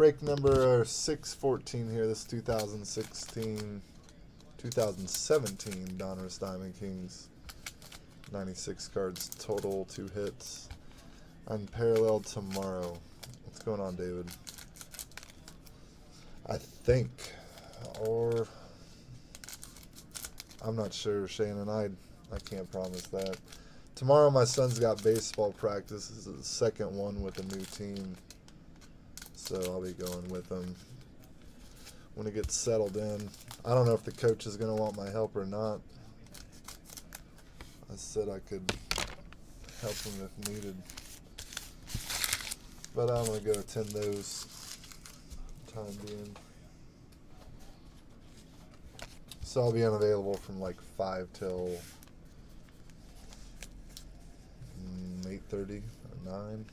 Break number 614 here. This 2017 Donruss Diamond Kings. 96 cards total, 2 hits. Unparalleled tomorrow. What's going on, David? I think, or I'm not sure, Shannon. I can't promise that. Tomorrow my son's got baseball practice. This is the second one with a new team. So I'll be going with him when he gets settled in. I don't know if the coach is going to want my help or not. I said I could help him if needed. But I'm going to go attend those time being. So I'll be unavailable from like 5 till 8:30 or 9.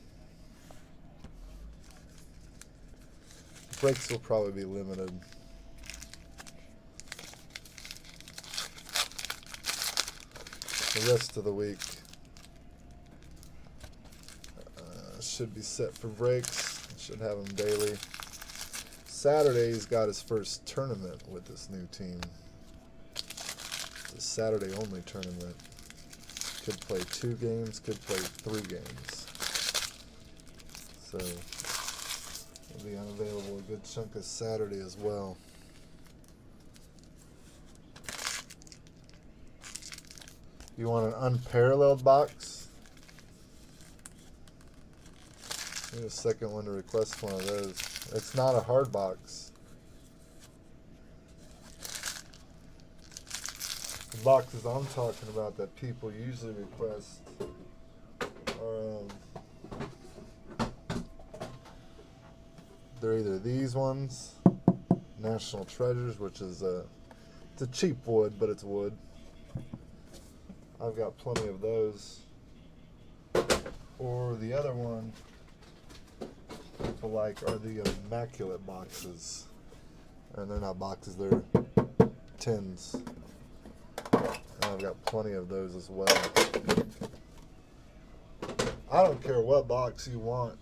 Breaks will probably be limited. The rest of the week should be set for breaks. Should have them daily. Saturday he's got his first tournament with this new team. It's a Saturday only tournament. Could play 2 games, could play 3 games. So will be unavailable a good chunk of Saturday as well. You want an unparalleled box? Need a second one to request one of those. It's not a hard box. The boxes I'm talking about that people usually request are they're either these ones, National Treasures, which is it's a cheap wood, but it's wood. I've got plenty of those. Or the other one people like are the immaculate boxes. And they're not boxes, they're tins. And I've got plenty of those as well. I don't care what box you want.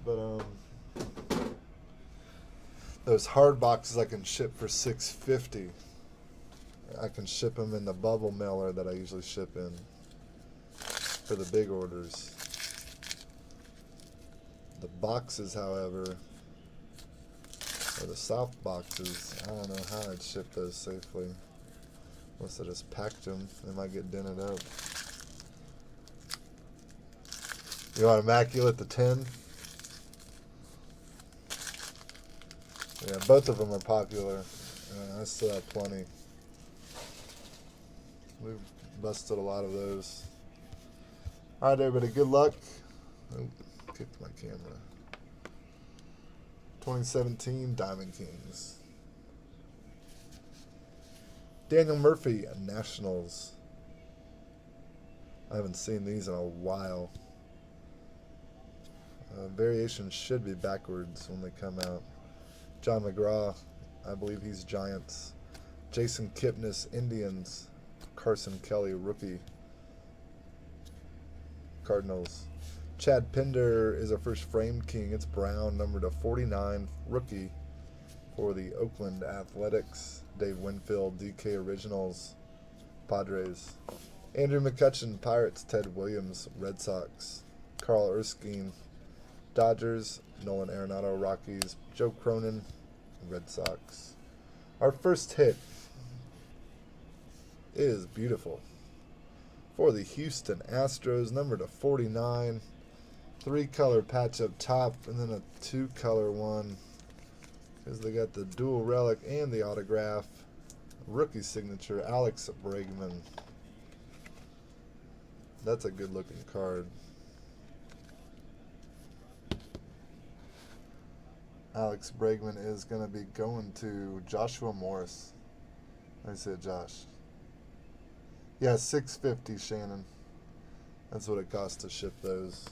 But those hard boxes I can ship for $6.50. I can ship them in the bubble mailer that I usually ship in for the big orders. The boxes, however, or the soft boxes, I don't know how I'd ship those safely. Unless I just packed them, they might get dented up. You want Immaculate the 10? Yeah, both of them are popular. I still have plenty. We've busted a lot of those. Alright, everybody, good luck. Oh, kicked my camera. 2017 Diamond Kings. Daniel Murphy, Nationals. I haven't seen these in a while. Variations should be backwards when they come out. John McGraw, I believe he's Giants. Jason Kipnis, Indians. Carson Kelly, rookie, Cardinals. Chad Pinder is our first framed king. It's brown, numbered to 49, rookie for the Oakland Athletics. Dave Winfield, DK Originals, Padres. Andrew McCutcheon, Pirates. Ted Williams, Red Sox. Carl Erskine, Dodgers. Nolan Arenado, Rockies. Joe Cronin, Red Sox. Our first hit is beautiful for the Houston Astros, number to 49, 3-color patch up top, and then a 2-color one because they got the dual relic and the autograph. Rookie signature, Alex Bregman. That's a good looking card. Alex Bregman is going to be going to Joshua Morris. I said Josh. Yeah, $6.50, Shannon. That's what it costs to ship those.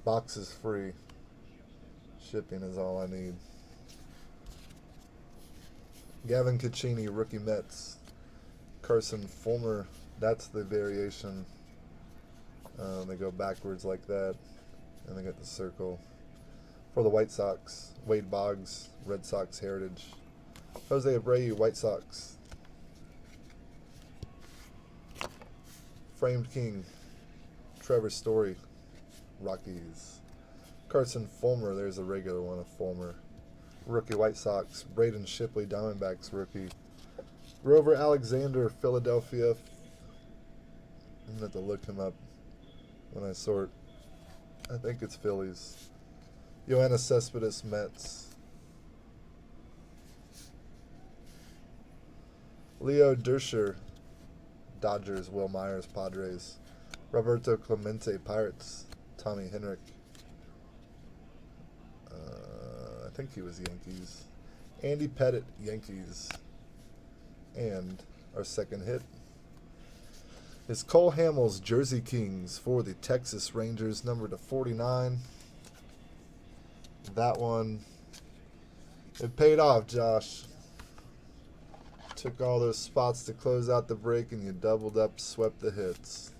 Box is free. Shipping is all I need. Gavin Caccini, rookie Mets. Carson Fulmer, that's the variation. They go backwards like that. And they got the circle. For the White Sox, Wade Boggs, Red Sox Heritage. Jose Abreu, White Sox. Framed King, Trevor Story, Rockies. Carson Fulmer, there's a regular one of Fulmer. Rookie White Sox. Braden Shipley, Diamondbacks rookie. Grover Alexander, Philadelphia. I'm going to have to look him up when I sort. I think it's Phillies. Yoenis Cespedes, Mets. Leo Durscher, Dodgers. Will Myers, Padres. Roberto Clemente, Pirates. Tommy Henrik. I think he was Yankees. Andy Pettit, Yankees. And our second hit is Cole Hamels, Jersey Kings for the Texas Rangers, number /49. That one, it paid off, Josh. Took all those spots to close out the break, and you doubled up, swept the hits.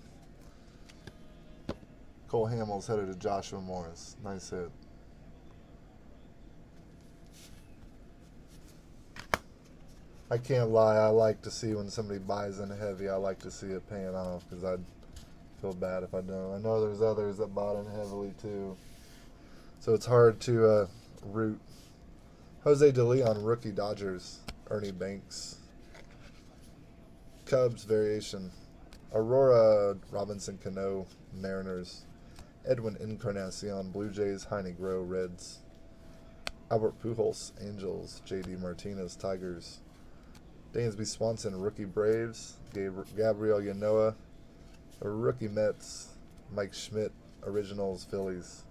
Cole Hamels headed to Joshua Morris. Nice hit. I can't lie, I like to see when somebody buys in heavy, I like to see it paying off, because I'd feel bad if I don't. I know there's others that bought in heavily too. So it's hard to root. Jose De Leon, rookie Dodgers. Ernie Banks. Cubs variation. Aurora Robinson Cano, Mariners. Edwin Encarnacion, Blue Jays. Heine Groh, Reds. Albert Pujols, Angels. J.D. Martinez, Tigers. Dansby Swanson, rookie Braves. Gabriel Yanoa, rookie Mets. Mike Schmidt, Originals, Phillies.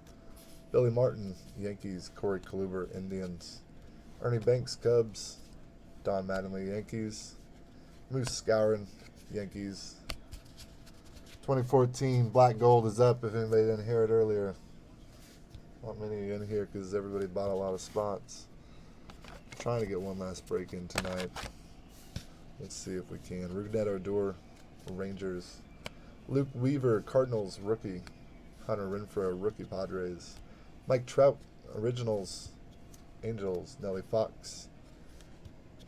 Billy Martin, Yankees. Corey Kluber, Indians. Ernie Banks, Cubs. Don Mattingly, Yankees. Moose Skowron, Yankees. 2014 Black Gold is up if anybody didn't hear it earlier. Not many in here because everybody bought a lot of spots. I'm trying to get one last break in tonight. Let's see if we can. Rougned Odor, Rangers. Luke Weaver, Cardinals, rookie. Hunter Renfroe, rookie Padres. Mike Trout, Originals, Angels. Nelly Fox,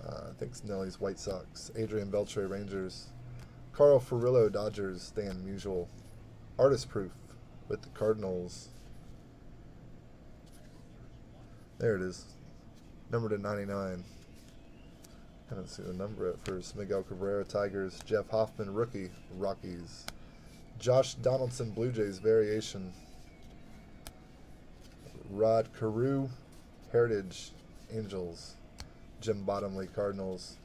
I think it's Nelly's White Sox. Adrian Beltre, Rangers. Carl Furillo, Dodgers. Dan Musial, Artist Proof with the Cardinals. There it is. Number /99. I didn't see the number at first. Miguel Cabrera, Tigers. Jeff Hoffman, rookie, Rockies. Josh Donaldson, Blue Jays, variation. Rod Carew, Heritage, Angels. Jim Bottomley, Cardinals.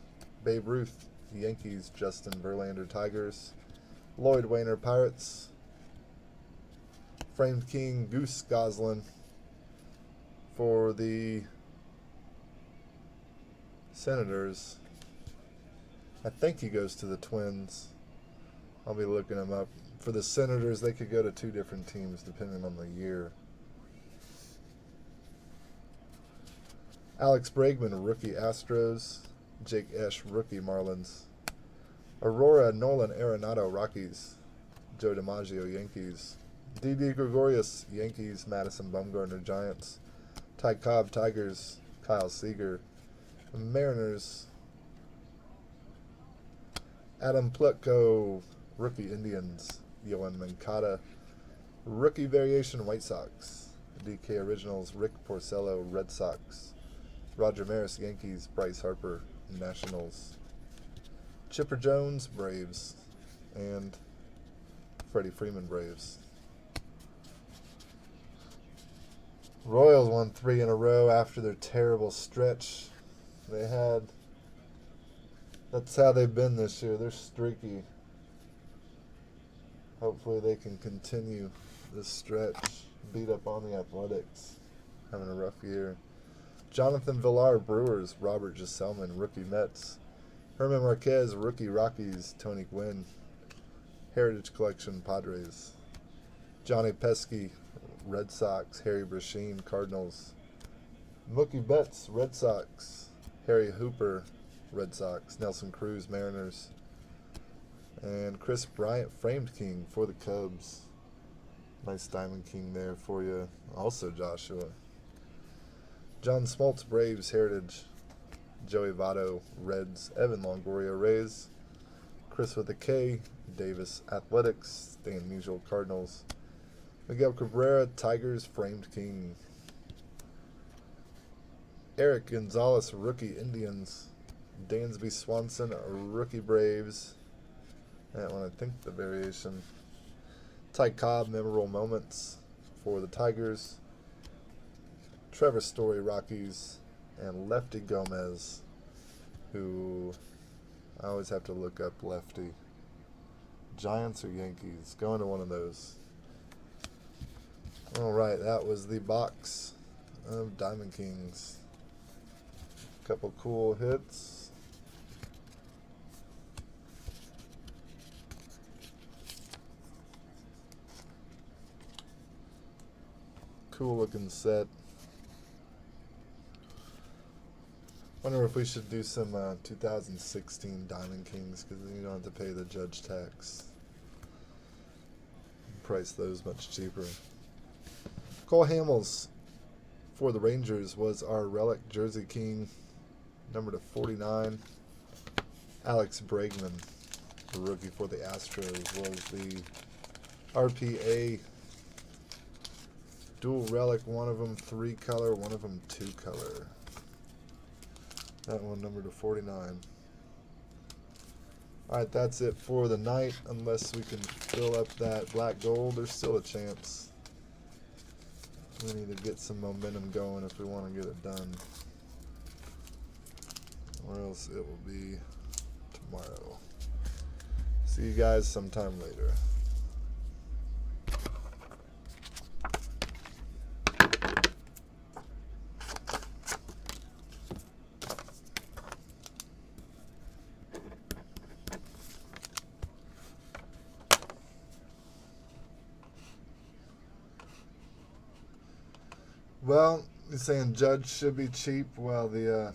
Babe Ruth, Yankees. Justin Verlander, Tigers. Lloyd Wayner, Pirates. Framed King, Goose Goslin for the Senators. I think he goes to the Twins. I'll be looking him up. For the Senators, they could go to two different teams depending on the year. Alex Bregman, rookie Astros. Jake Esch, rookie Marlins. Aurora Nolan Arenado, Rockies. Joe DiMaggio, Yankees. Didi Gregorius, Yankees. Madison Bumgarner, Giants. Ty Cobb, Tigers. Kyle Seager, Mariners. Adam Plutko, rookie Indians. Yohan Moncada, rookie variation White Sox. DK Originals, Rick Porcello, Red Sox. Roger Maris, Yankees. Bryce Harper, Nationals. Chipper Jones, Braves. And Freddie Freeman, Braves. Royals won 3 in a row after their terrible stretch they had. That's how they've been this year. They're streaky. Hopefully they can continue this stretch. Beat up on the Athletics. Having a rough year. Jonathan Villar, Brewers. Robert Gisselman, rookie Mets. Herman Marquez, rookie Rockies. Tony Gwynn, Heritage Collection, Padres. Johnny Pesky, Red Sox. Harry Brasheen, Cardinals. Mookie Betts, Red Sox. Harry Hooper, Red Sox. Nelson Cruz, Mariners. And Chris Bryant, Framed King for the Cubs. Nice Diamond King there for you. Also Joshua. John Smoltz, Braves, Heritage. Joey Votto, Reds. Evan Longoria, Rays. Chris with a K, Davis, Athletics. Stan Musial, Cardinals. Miguel Cabrera, Tigers, Framed King. Eric Gonzalez, Rookie, Indians. Dansby Swanson, Rookie, Braves. That one, I think the variation. Ty Cobb, Memorable Moments for the Tigers. Trevor Story, Rockies. And Lefty Gomez, who I always have to look up Lefty. Giants or Yankees? Going to one of those. Alright, that was the box of Diamond Kings. Couple cool hits. Cool looking set. Wonder if we should do some 2016 Diamond Kings, because then you don't have to pay the judge tax. Price those much cheaper. Cole Hamels for the Rangers was our Relic Jersey King, number to 49. Alex Bregman, the rookie for the Astros, was the RPA dual relic. One of them 3-color, one of them 2-color. That one number to 49. Alright, that's it for the night. Unless we can fill up that black gold, there's still a chance. We need to get some momentum going if we want to get it done. Or else it will be tomorrow. See you guys sometime later. Well, you're saying Judge should be cheap. Well, the